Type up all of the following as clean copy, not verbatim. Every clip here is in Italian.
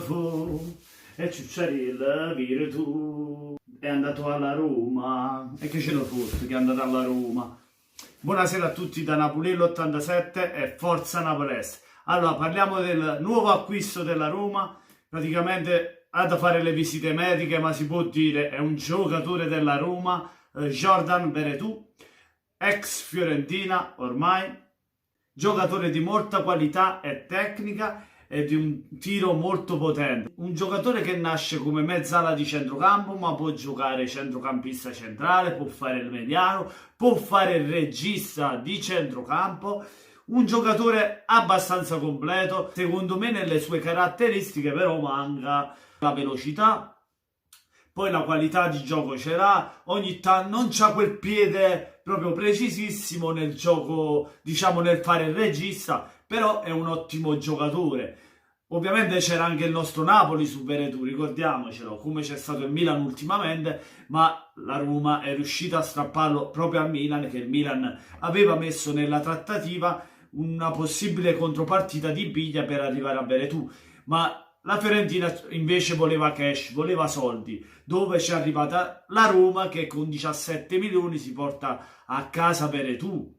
fu e Ciucciarella vire tu. È andato alla Roma. E che ce l'ho fosse che è andato alla Roma. Buonasera a tutti da Napulello 87 e Forza Napolese. Allora, parliamo del nuovo acquisto della Roma. Praticamente ha da fare le visite mediche, ma si può dire è un giocatore della Roma, Jordan Veretout, ex Fiorentina ormai, giocatore di molta qualità e tecnica e di un tiro molto potente. Un giocatore che nasce come mezzala di centrocampo, ma può giocare centrocampista centrale, può fare il mediano, può fare il regista di centrocampo. Un giocatore abbastanza completo, secondo me nelle sue caratteristiche però manca la velocità, poi la qualità di gioco ce l'ha, ogni tanto non c'ha quel piede proprio precisissimo nel gioco, diciamo nel fare il regista, però è un ottimo giocatore. Ovviamente c'era anche il nostro Napoli su Veretout, ricordiamocelo, come c'è stato il Milan ultimamente, ma la Roma è riuscita a strapparlo proprio al Milan, che il Milan aveva messo nella trattativa una possibile contropartita di biglia per arrivare a Veretout, ma la Fiorentina invece voleva cash, voleva soldi, dove c'è arrivata la Roma che con 17 milioni si porta a casa Veretout,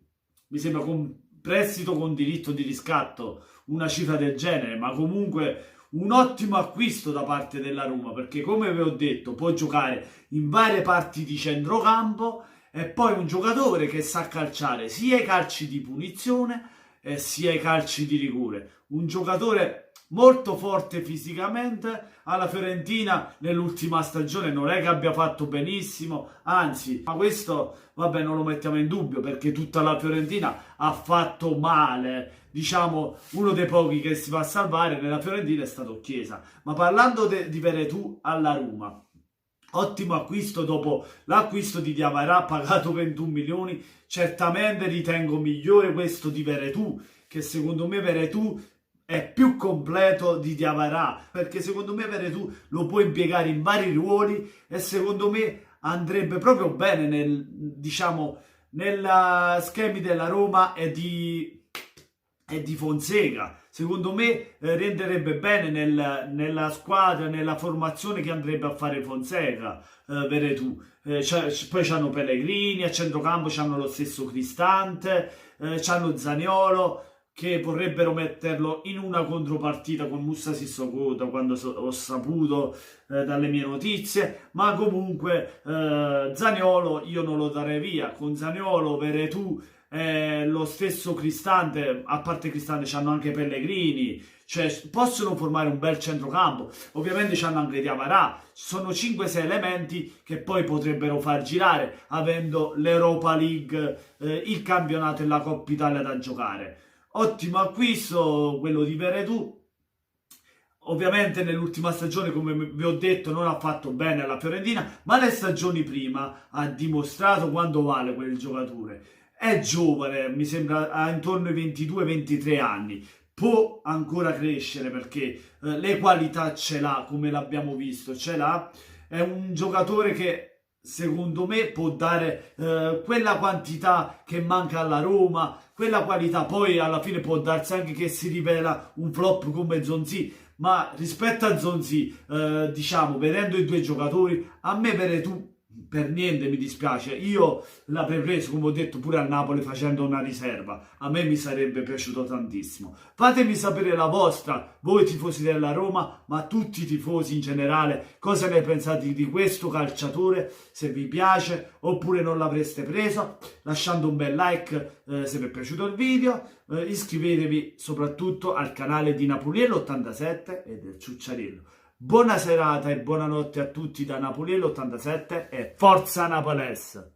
mi sembra con prestito con diritto di riscatto, una cifra del genere, ma comunque un ottimo acquisto da parte della Roma, perché come vi ho detto può giocare in varie parti di centrocampo e poi un giocatore che sa calciare sia i calci di punizione sia i calci di rigore, un giocatore molto forte fisicamente. Alla Fiorentina nell'ultima stagione non è che abbia fatto benissimo, anzi, ma questo vabbè non lo mettiamo in dubbio perché tutta la Fiorentina ha fatto male, diciamo uno dei pochi che si va a salvare nella Fiorentina è stato Chiesa. Ma parlando di Veretout alla Roma, ottimo acquisto dopo l'acquisto di Diawara pagato 21 milioni, certamente ritengo migliore questo di Veretout, che secondo me Veretout è più completo di Diawara, perché secondo me Veretout lo può impiegare in vari ruoli e secondo me andrebbe proprio bene nella schemi della Roma e di Fonseca. Secondo me renderebbe bene nella squadra, nella formazione che andrebbe a fare Fonseca, Veretout. Poi c'hanno Pellegrini, a centrocampo c'hanno lo stesso Cristante, c'hanno Zaniolo, che vorrebbero metterlo in una contropartita con Moussa Sissoko, quando ho saputo dalle mie notizie, ma comunque Zaniolo io non lo darei via. Con Zaniolo, Veretout, lo stesso Cristante, a parte Cristante c'hanno anche Pellegrini, cioè possono formare un bel centrocampo. Ovviamente c'hanno anche Diawara, sono 5-6 elementi che poi potrebbero far girare, avendo l'Europa League, il campionato e la Coppa Italia da giocare. Ottimo acquisto quello di Veretout. Ovviamente nell'ultima stagione, come vi ho detto, non ha fatto bene alla Fiorentina, ma le stagioni prima ha dimostrato quanto vale quel giocatore. È giovane, mi sembra ha intorno ai 22-23 anni, può ancora crescere perché le qualità ce l'ha, come l'abbiamo visto, ce l'ha. È un giocatore che secondo me può dare quella quantità che manca alla Roma, quella qualità. Poi alla fine può darsi anche che si rivela un flop come Zonzi, ma rispetto a Zonzi, diciamo, vedendo i due giocatori, a me Veretout per niente mi dispiace. Io l'avrei preso, come ho detto, pure a Napoli facendo una riserva. A me mi sarebbe piaciuto tantissimo. Fatemi sapere la vostra, voi tifosi della Roma, ma tutti i tifosi in generale, cosa ne pensate di questo calciatore, se vi piace oppure non l'avreste preso, lasciando un bel like se vi è piaciuto il video, iscrivetevi soprattutto al canale di Napulello 87 e del Ciucciarello. Buona serata e buonanotte a tutti da Napulello 87 e Forza Napolese!